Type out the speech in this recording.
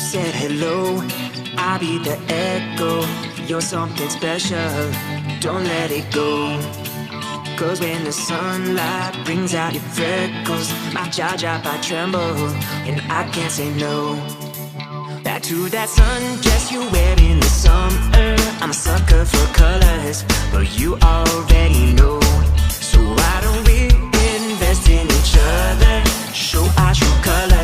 said hello, I'll be the echo. You're something special, don't let it go. Cause when the sunlight brings out your freckles, my jaw drop, I tremble, and I can't say no. Back to that sundress you wear in the summer. I'm a sucker for colors, but you already know. So why don't we invest in each other? Show our true colors.